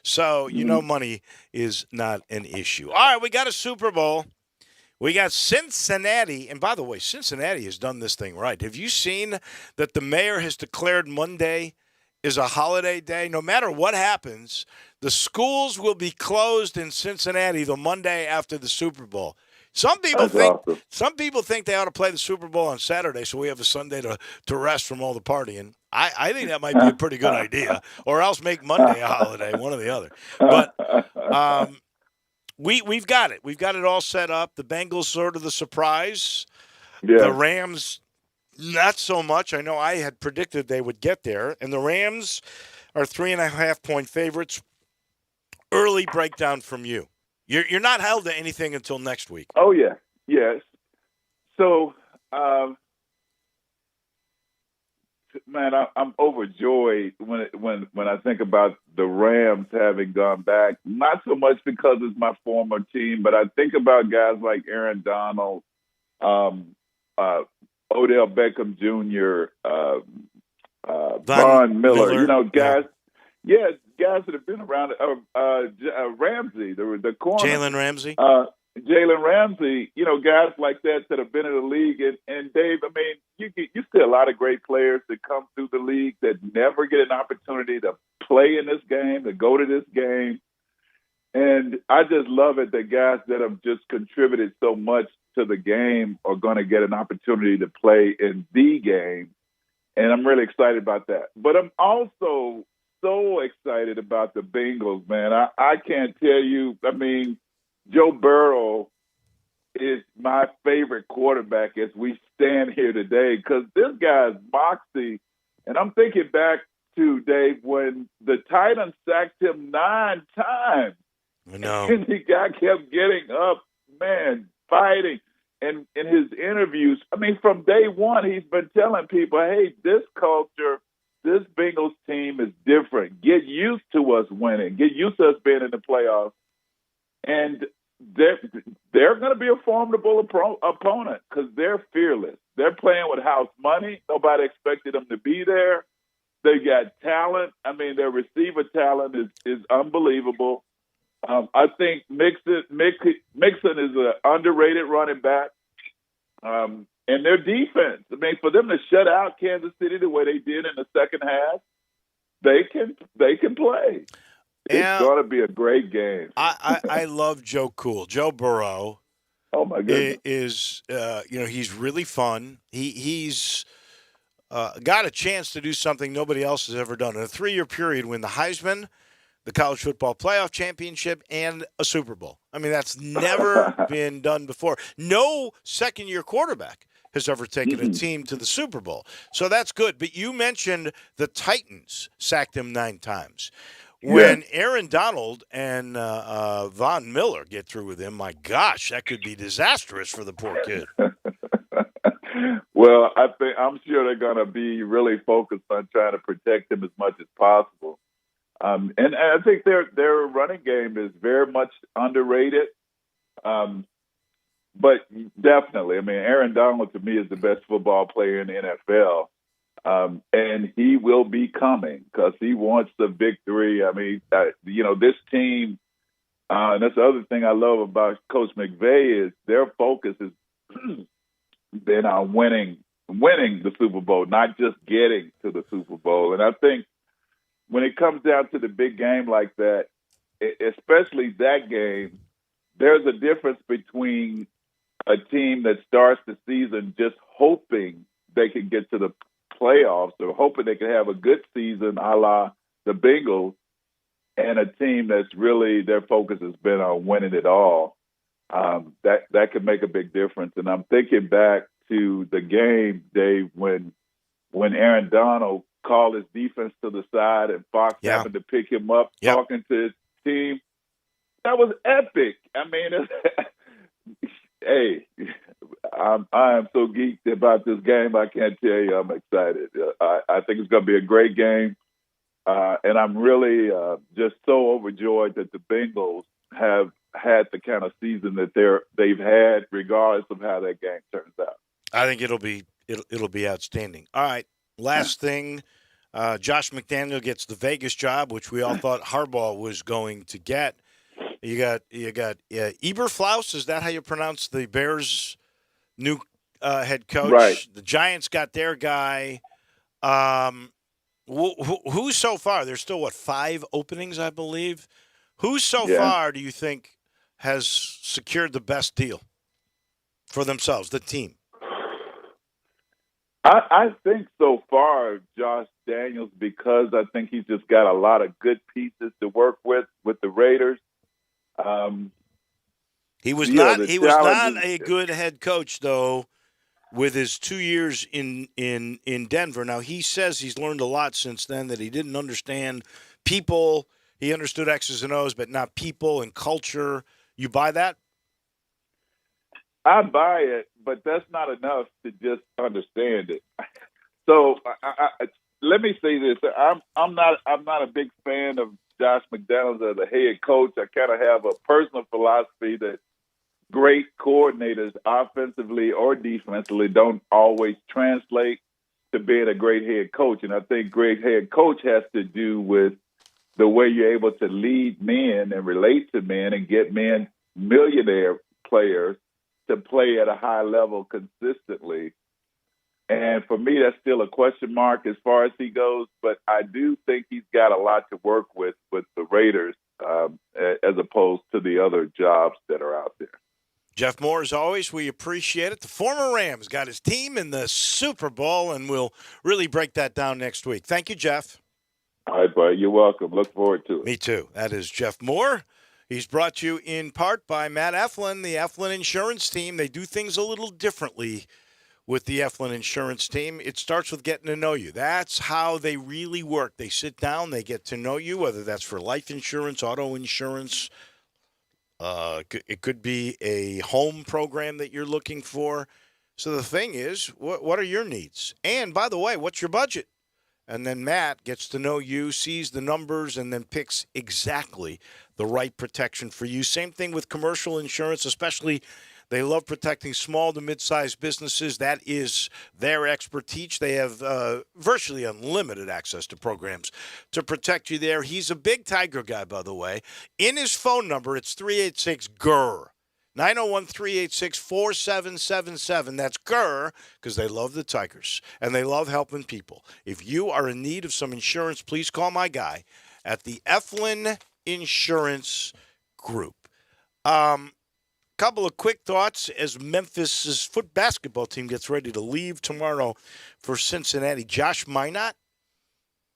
So, money is not an issue. All right, we got a Super Bowl. We got Cincinnati, and by the way, Cincinnati has done this thing right. Have you seen that the mayor has declared Monday is a holiday day? No matter what happens, the schools will be closed in Cincinnati the Monday after the Super Bowl. Some people think they ought to play the Super Bowl on Saturday so we have a Sunday to rest from all the partying. I think that might be a pretty good idea, or else make Monday a holiday, one or the other. But We've got it. We've got it all set up. The Bengals sort of the surprise. Yeah. The Rams, not so much. I know I had predicted they would get there. And the Rams are 3.5-point favorites. Early breakdown from you. You're not held to anything until next week. Oh, yeah. Yes. So, man, I'm overjoyed when I think about the Rams having gone back. Not so much because it's my former team, but I think about guys like Aaron Donald, Odell Beckham Jr., Von Miller. Guys. Yeah, guys that have been around. Ramsey, the corner. Jalen Ramsey. Jalen Ramsey, guys like that have been in the league. And Dave, I mean, you see a lot of great players that come through the league that never get an opportunity to play in this game, to go to this game. And I just love it that guys that have just contributed so much to the game are going to get an opportunity to play in the game. And I'm really excited about that. But I'm also so excited about the Bengals, man. I can't tell you, I mean, Joe Burrow is my favorite quarterback as we stand here today because this guy's moxie. And I'm thinking back to, Dave, when the Titans sacked him 9 times. I know. And the guy kept getting up, man, fighting. And in his interviews, I mean, from day one, he's been telling people, hey, this culture, this Bengals team is different. Get used to us winning. Get used to us being in the playoffs. And they're going to be a formidable opponent because they're fearless. They're playing with house money. Nobody expected them to be there. They got talent. I mean, their receiver talent is unbelievable. I think Mixon is an underrated running back. And their defense, I mean, for them to shut out Kansas City the way they did in the second half, they can play. It's going to be a great game. I love Joe Cool. Joe Burrow. Oh my goodness. Is he's really fun. He's got a chance to do something nobody else has ever done in a 3-year period. Win the Heisman, the College Football Playoff Championship, and a Super Bowl. I mean, that's never been done before. No second-year quarterback has ever taken a team to the Super Bowl. So that's good. But you mentioned the Titans sacked him 9 times. When Aaron Donald and Von Miller get through with him, my gosh, that could be disastrous for the poor kid. Well, I'm sure they're going to be really focused on trying to protect him as much as possible. And I think their running game is very much underrated. But definitely, I mean, Aaron Donald to me is the best football player in the NFL. And he will be coming because he wants the victory. I mean, this team, and that's the other thing I love about Coach McVay is their focus has been on winning the Super Bowl, not just getting to the Super Bowl. And I think when it comes down to the big game like that, especially that game, there's a difference between a team that starts the season just hoping they can get to the playoffs or hoping they can have a good season a la the Bengals, and a team that's really their focus has been on winning it all. That could make a big difference. And I'm thinking back to the game, Dave, when Aaron Donald called his defense to the side and Fox happened to pick him up talking to his team. That was epic. I mean, hey, I am so geeked about this game. I can't tell you I'm excited. I think it's going to be a great game. And I'm really just so overjoyed that the Bengals have had the kind of season that they've had, regardless of how that game turns out. I think it'll be outstanding. All right, last thing, Josh McDaniel gets the Vegas job, which we all thought Harbaugh was going to get. You got Eberflus. Is that how you pronounce the Bears' new head coach? Right. The Giants got their guy. Who so far? There's still 5 openings, I believe. Who so far do you think has secured the best deal for themselves, the team? I think so far, Josh Daniels, because I think he's just got a lot of good pieces to work with the Raiders. He was not a good head coach though, with his 2 years in Denver. Now he says he's learned a lot since then, that he didn't understand people. He understood X's and O's, but not people and culture. You buy that? I buy it, but that's not enough to just understand it. So let me say this: I'm not a big fan of Josh McDaniels as a head coach. I kind of have a personal philosophy that great coordinators, offensively or defensively, don't always translate to being a great head coach. And I think great head coach has to do with the way you're able to lead men and relate to men and get men, millionaire players, to play at a high level consistently. And for me, that's still a question mark as far as he goes. But I do think he's got a lot to work with the Raiders as opposed to the other jobs that are out there. Jeff Moore, as always, we appreciate it. The former Rams got his team in the Super Bowl, and we'll really break that down next week. Thank you, Jeff. All right, buddy. You're welcome. Look forward to it. Me too. That is Jeff Moore. He's brought to you in part by Matt Eflin, the Eflin Insurance Team. They do things a little differently with the Eflin Insurance Team. It starts with getting to know you. That's how they really work. They sit down, they get to know you, whether that's for life insurance, auto insurance. It could be a home program that you're looking for. So the thing is, what are your needs? And by the way, what's your budget? And then Matt gets to know you, sees the numbers, and then picks exactly the right protection for you. Same thing with commercial insurance, especially they love protecting small to mid-sized businesses. That is their expertise. They have virtually unlimited access to programs to protect you there. He's a big Tiger guy, by the way. In his phone number, it's 386-GRR. 901-386-4777. That's GRR, because they love the Tigers, and they love helping people. If you are in need of some insurance, please call my guy at the Eflin Insurance Group. Couple of quick thoughts as Memphis's foot basketball team gets ready to leave tomorrow for Cincinnati. Josh Minot,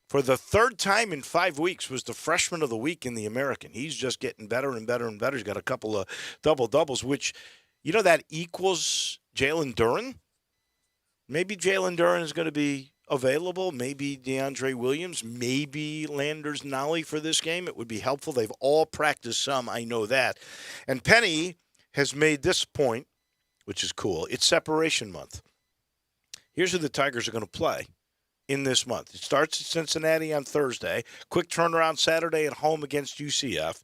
for the third time in 5 weeks, was the freshman of the week in the American. He's just getting better and better and better. He's got a couple of double-doubles, which, that equals Jalen Duren. Maybe Jalen Duren is going to be available. Maybe DeAndre Williams. Maybe Landers Nolly for this game. It would be helpful. They've all practiced some. I know that. And Penny has made this point, which is cool. It's separation month. Here's who the Tigers are going to play in this month. It starts at Cincinnati on Thursday. Quick turnaround Saturday at home against UCF.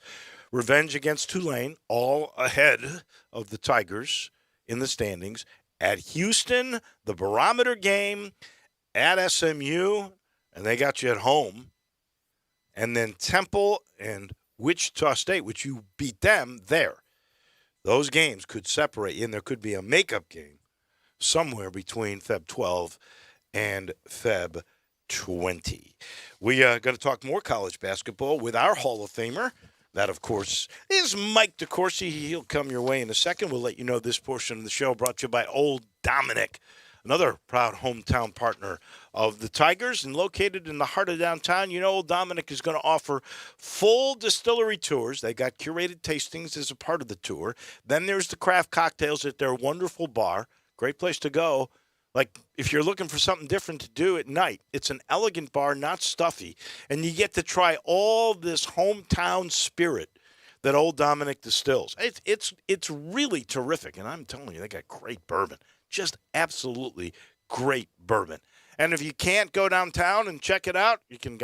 Revenge against Tulane, all ahead of the Tigers in the standings. At Houston, the barometer game. At SMU, and they got you at home. And then Temple and Wichita State, which you beat them there. Those games could separate you, and there could be a makeup game somewhere between Feb 12 and Feb 20. We are going to talk more college basketball with our Hall of Famer. That, of course, is Mike DeCourcy. He'll come your way in a second. We'll let you know this portion of the show brought to you by Old Dominick, another proud hometown partner of the Tigers and located in the heart of downtown. You know, Old Dominick is going to offer full distillery tours. They got curated tastings as a part of the tour. Then there's the craft cocktails at their wonderful bar. Great place to go. Like, if you're looking for something different to do at night, it's an elegant bar, not stuffy, and you get to try all this hometown spirit that Old Dominick distills. It's really terrific, and I'm telling you, they got great bourbon, just absolutely great bourbon. And if you can't go downtown and check it out, you can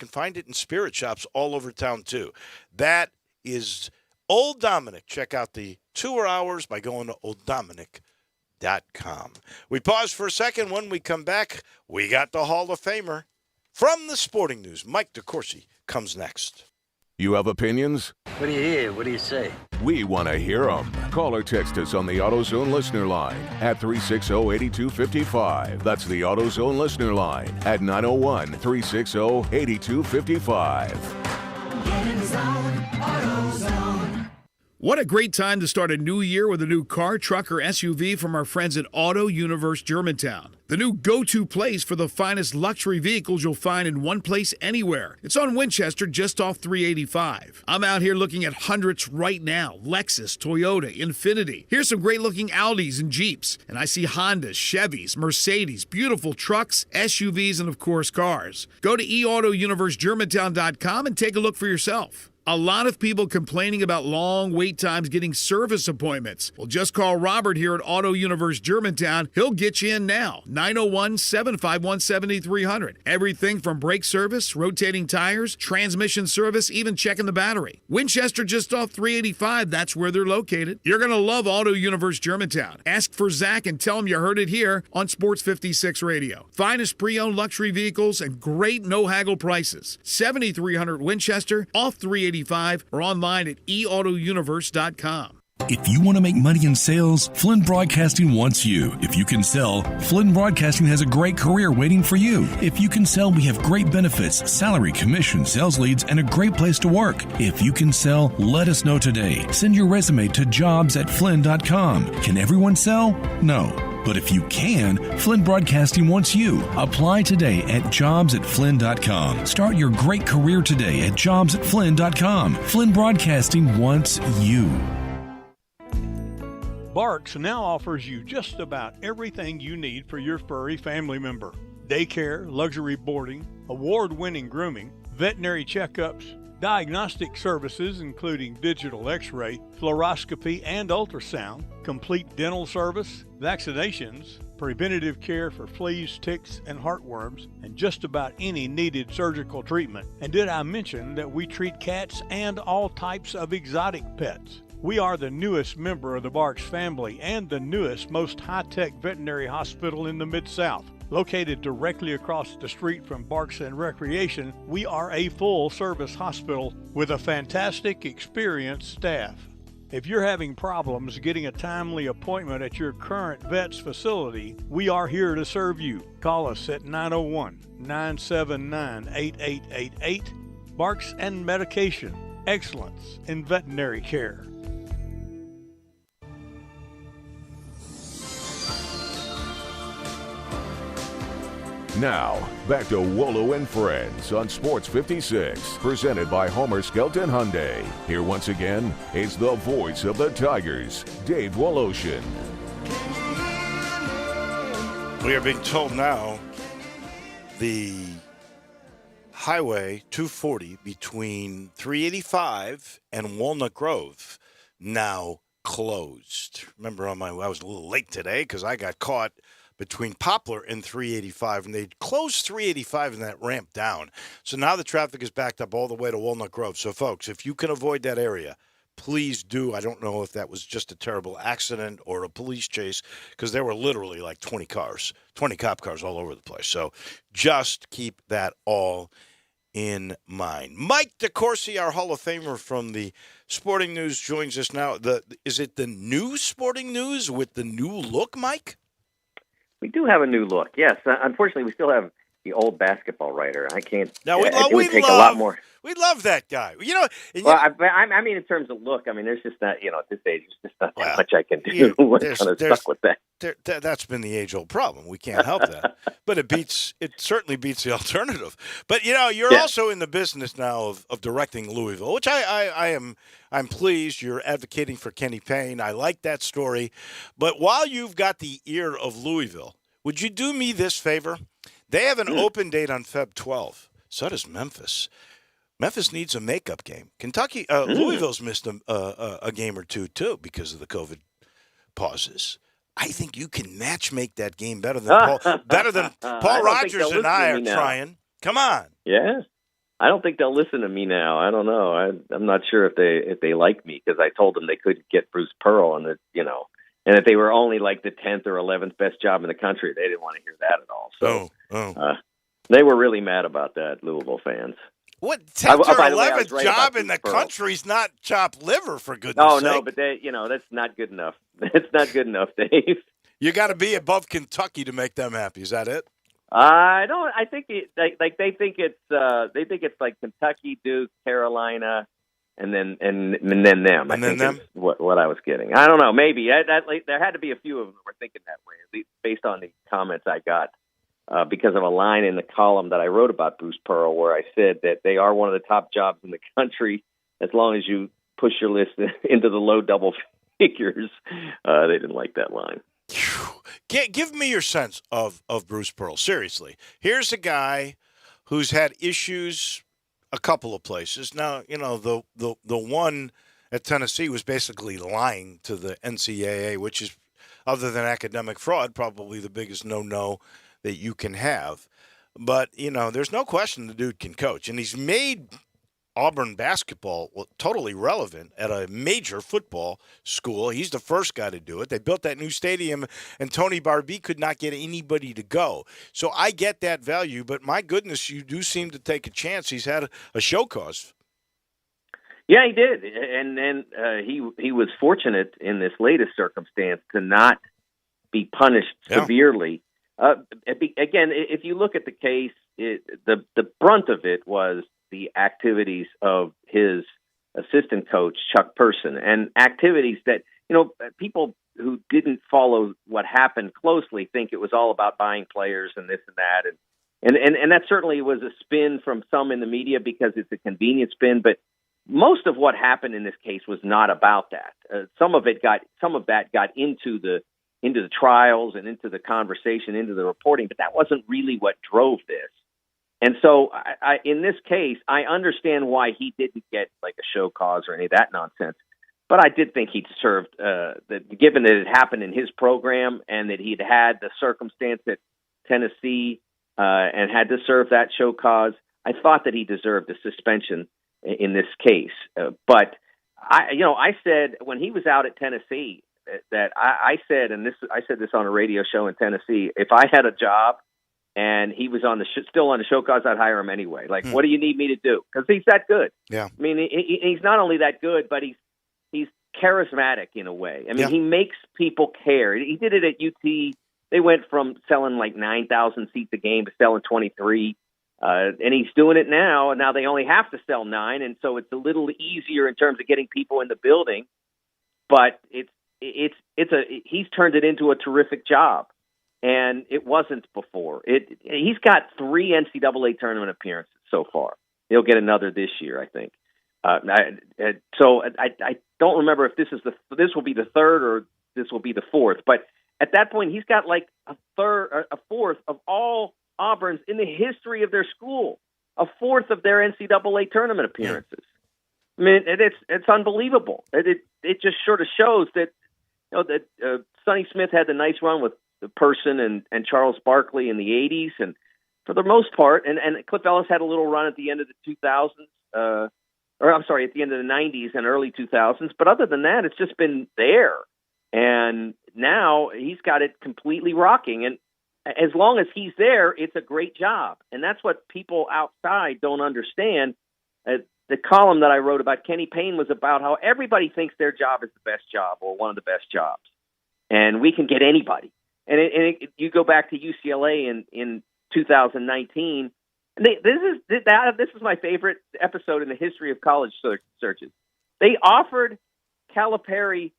find it in spirit shops all over town too. That is Old Dominick. Check out the tour hours by going to OldDominick.com. We pause for a second. When we come back, we got the Hall of Famer from the Sporting News. Mike DeCourcy comes next. You have opinions? What do you hear? What do you say? We want to hear them. Call or text us on the AutoZone listener line at 360-8255. That's the AutoZone listener line at 901-360-8255. Get in the zone, AutoZone. What a great time to start a new year with a new car, truck, or SUV from our friends at Auto Universe Germantown. The new go-to place for the finest luxury vehicles you'll find in one place anywhere. It's on Winchester, just off 385. I'm out here looking at hundreds right now. Lexus, Toyota, Infiniti. Here's some great-looking Audis and Jeeps. And I see Hondas, Chevys, Mercedes, beautiful trucks, SUVs, and of course, cars. Go to eAutoUniverseGermantown.com and take a look for yourself. A lot of people complaining about long wait times getting service appointments. Well, just call Robert here at Auto Universe Germantown. He'll get you in now. 901-751-7300. Everything from brake service, rotating tires, transmission service, even checking the battery. Winchester just off 385. That's where they're located. You're going to love Auto Universe Germantown. Ask for Zach and tell him you heard it here on Sports 56 Radio. Finest pre-owned luxury vehicles and great no-haggle prices. 7300 Winchester off 385. Or online at eAutoUniverse.com. If you want to make money in sales, Flynn Broadcasting wants you. If you can sell, Flynn Broadcasting has a great career waiting for you. If you can sell, we have great benefits, salary, commission, sales leads, and a great place to work. If you can sell, let us know today. Send your resume to jobs@flynn.com. Can everyone sell? No. But if you can, Flynn Broadcasting wants you. Apply today at jobs@flynn.com. Start your great career today at jobs@flynn.com. Flynn Broadcasting wants you. Barks now offers you just about everything you need for your furry family member. Daycare, luxury boarding, award-winning grooming, veterinary checkups, diagnostic services including digital x-ray, fluoroscopy, and ultrasound, complete dental service, vaccinations, preventative care for fleas, ticks, and heartworms, and just about any needed surgical treatment. And did I mention that we treat cats and all types of exotic pets? We are the newest member of the Barks family and the newest, most high-tech veterinary hospital in the Mid-South. Located directly across the street from Barks and Recreation, we are a full-service hospital with a fantastic, experienced staff. If you're having problems getting a timely appointment at your current vet's facility, we are here to serve you. Call us at 901-979-8888. Barks and Medication. Excellence in veterinary care. Now, back to Wolo and Friends on Sports 56, presented by Homer Skelton Hyundai. Here once again is the voice of the Tigers, Dave Woloshin. We are being told now the Highway 240 between 385 and Walnut Grove now closed. Remember, I was a little late today because I got caught between Poplar and 385, and they closed 385 and that ramp down. So now the traffic is backed up all the way to Walnut Grove. So, folks, if you can avoid that area, please do. I don't know if that was just a terrible accident or a police chase, because there were literally like 20 cop cars all over the place. So just keep that all in mind. Mike DeCourcy, our Hall of Famer from the Sporting News, joins us now. Is it the new Sporting News with the new look, Mike? We do have a new look, yes. Unfortunately, we still have the old basketball writer. I can't. Now, it would take a lot more. We love that guy. Well, I mean, in terms of look, I mean, there's just not, at this age, there's just not that much I can do. We're kind of stuck with that. That's been the age-old problem. We can't help that. But it certainly beats the alternative. But, you're also in the business now of directing Louisville, which I'm pleased you're advocating for Kenny Payne. I like that story. But while you've got the ear of Louisville, would you do me this favor? They have an open date on Feb 12. So does Memphis. Memphis needs a makeup game. Louisville's missed a game or two, too, because of the COVID pauses. I think you can match-make that game better than Paul Rogers and I are trying. Come on. Yeah. I don't think they'll listen to me now. I don't know. I'm not sure if they like me, because I told them they couldn't get Bruce Pearl, and and if they were only like the 10th or 11th best job in the country, they didn't want to hear that at all. So they were really mad about that, Louisville fans. What 10th or 11th job in the country is not chopped liver, for goodness sake. No, but that's not good enough. It's not good enough, Dave. You got to be above Kentucky to make them happy. Is that it? I don't. I think they think it's like Kentucky, Duke, Carolina, and then them. I think them. What I was getting. I don't know. Maybe there had to be a few of them who were thinking that way, at least based on the comments I got. Because of a line in the column that I wrote about Bruce Pearl, where I said that they are one of the top jobs in the country as long as you push your list into the low double figures. They didn't like that line. Give me your sense of Bruce Pearl. Seriously, here's a guy who's had issues a couple of places. Now, the one at Tennessee was basically lying to the NCAA, which is, other than academic fraud, probably the biggest no-no that you can have. But, there's no question the dude can coach. And he's made Auburn basketball totally relevant at a major football school. He's the first guy to do it. They built that new stadium, and Tony Barbee could not get anybody to go. So I get that value, but my goodness, you do seem to take a chance. He's had a show cause. Yeah, he did. And he was fortunate in this latest circumstance to not be punished severely. Again, if you look at the case, the brunt of it was the activities of his assistant coach, Chuck Person, and activities that, people who didn't follow what happened closely think it was all about buying players and this and that. And that certainly was a spin from some in the media because it's a convenient spin, but most of what happened in this case was not about that. Some of that got into the trials and into the conversation, into the reporting, but that wasn't really what drove this. And so in this case, I understand why he didn't get like a show cause or any of that nonsense. But I did think he deserved, given that it happened in his program and that he'd had the circumstance at Tennessee and had to serve that show cause, I thought that he deserved a suspension in this case. But I said when he was out at Tennessee, that I said this on a radio show in Tennessee, if I had a job and he was still on the show cause, I'd hire him anyway. Like, what do you need me to do? Because he's that good. Yeah. I mean, he's not only that good, but he's charismatic in a way. I mean, he makes people care. He did it at UT. They went from selling like 9,000 seats a game to selling 23. And he's doing it now. And now they only have to sell 9. And so it's a little easier in terms of getting people in the building. But he's turned it into a terrific job, and it wasn't before. He's got 3 NCAA tournament appearances so far. He'll get another this year, I think. So I don't remember if this will be the third or this will be the fourth. But at that point, he's got like a fourth of all Auburns in the history of their school, a fourth of their NCAA tournament appearances. I mean, it's unbelievable. It just sort of shows that Sonny Smith had the nice run with person and Charles Barkley in the 80s. And for the most part, and Cliff Ellis had a little run at the end of the 2000s, at the end of the 90s and early 2000s. But other than that, it's just been there. And now he's got it completely rocking. And as long as he's there, it's a great job. And that's what people outside don't understand. The column that I wrote about Kenny Payne was about how everybody thinks their job is the best job or one of the best jobs. And we can get anybody. And you go back to UCLA in 2019. And this is my favorite episode in the history of college searches. They offered Calipari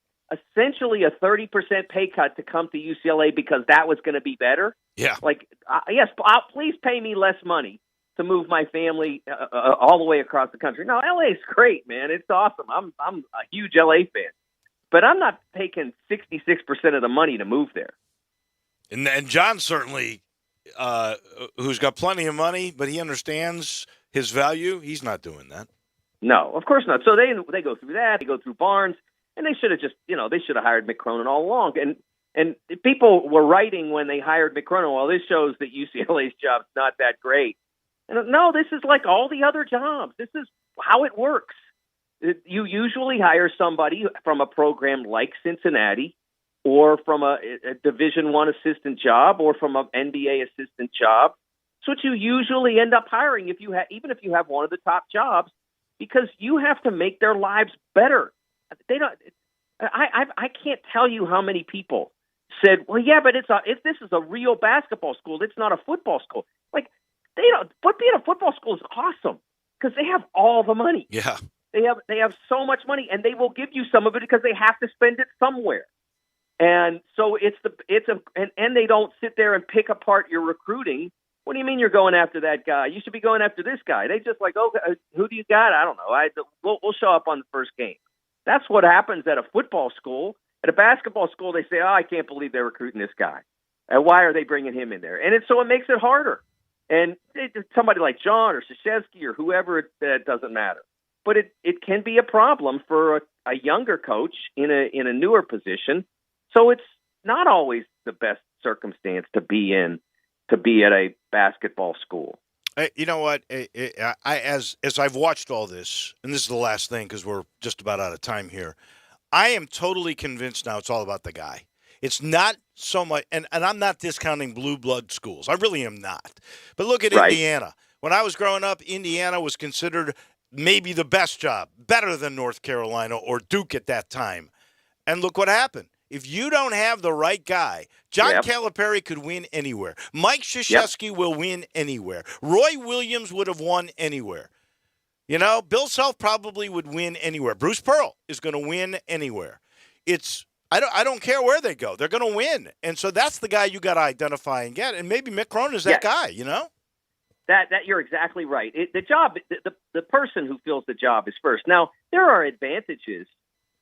essentially a 30% pay cut to come to UCLA because that was going to be better. Yeah. Like, yes, please pay me less money to move my family all the way across the country. No, LA is great, man. It's awesome. I'm a huge LA fan, but I'm not taking 66% of the money to move there. And John certainly, who's got plenty of money, but he understands his value. He's not doing that. No, of course not. So they go through that. They go through Barnes. And they should have they should have hired Mick Cronin all along. And people were writing when they hired Mick Cronin, well, this shows that UCLA's job's not that great. And no, this is like all the other jobs. This is how it works. You usually hire somebody from a program like Cincinnati or from a Division I assistant job or from an NBA assistant job. It's what you usually end up hiring even if you have one of the top jobs, because you have to make their lives better. They don't. I can't tell you how many people said, "Well, yeah, but this is a real basketball school. It's not a football school." Like but being a football school is awesome because they have all the money. Yeah, they have so much money, and they will give you some of it because they have to spend it somewhere. And so and they don't sit there and pick apart your recruiting. What do you mean you're going after that guy? You should be going after this guy. They just like, okay, who do you got? I don't know. We'll show up on the first game. That's what happens at a football school. At a basketball school, they say, oh, I can't believe they're recruiting this guy. And why are they bringing him in there? And so it makes it harder. And somebody like John or Krzyzewski or whoever, it doesn't matter. But it can be a problem for a younger coach in a newer position. So it's not always the best circumstance to be at a basketball school. You know what? As I've watched all this, and this is the last thing because we're just about out of time here, I am totally convinced now it's all about the guy. It's not so much, and I'm not discounting blue blood schools. I really am not. But look at Indiana. When I was growing up, Indiana was considered maybe the best job, better than North Carolina or Duke at that time. And look what happened. If you don't have the right guy, John Calipari could win anywhere. Mike Krzyzewski will win anywhere. Roy Williams would have won anywhere. You know, Bill Self probably would win anywhere. Bruce Pearl is going to win anywhere. I don't care where they go. They're going to win. And so that's the guy you got to identify and get. And maybe Mick Cronin is that guy, you know? That you're exactly right. The person who fills the job is first. Now, there are advantages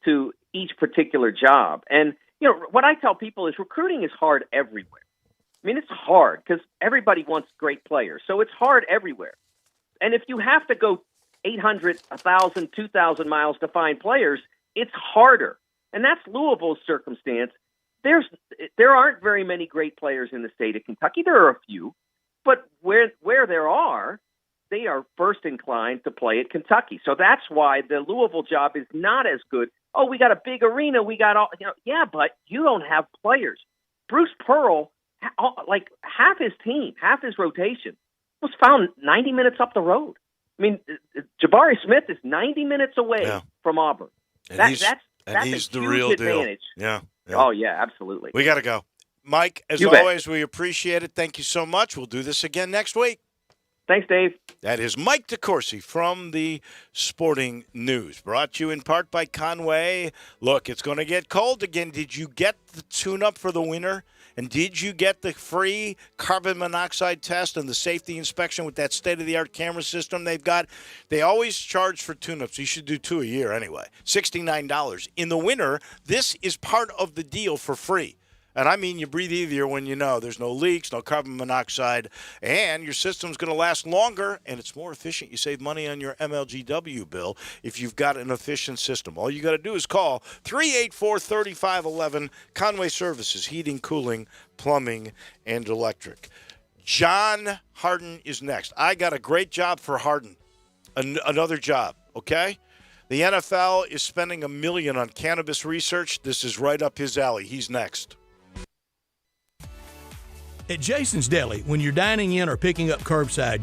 to each particular job. And, you know, what I tell people is recruiting is hard everywhere. I mean, it's hard because everybody wants great players. So it's hard everywhere. And if you have to go 800, 1,000, 2,000 miles to find players, it's harder. And that's Louisville's circumstance. There aren't very many great players in the state of Kentucky. There are a few. But where there are, they are first inclined to play at Kentucky. So that's why the Louisville job is not as good. Oh, we got a big arena. We got all, yeah, but you don't have players. Bruce Pearl, like half his team, half his rotation was found 90 minutes up the road. I mean, Jabari Smith is 90 minutes away from Auburn. That's he's a the huge real advantage. Deal. Yeah. Oh, yeah, absolutely. We got to go. Mike, as You bet. always, we appreciate it. Thank you so much. We'll do this again next week. Thanks, Dave. That is Mike DeCourcy from the Sporting News, brought to you in part by Conway. Look, it's going to get cold again. Did you get the tune-up for the winter? And did you get the free carbon monoxide test and the safety inspection with that state-of-the-art camera system they've got? They always charge for tune-ups. You should do 2 a year anyway. $69. In the winter, this is part of the deal for free. And I mean you breathe easier when you know there's no leaks, no carbon monoxide, and your system's going to last longer, and it's more efficient. You save money on your MLGW bill if you've got an efficient system. All you got to do is call 384-3511, Conway Services, heating, cooling, plumbing, and electric. John Harden is next. I got a great job for Harden, another job, okay? The NFL is spending $1 million on cannabis research. This is right up his alley. He's next. At Jason's Deli, when you're dining in or picking up curbside, you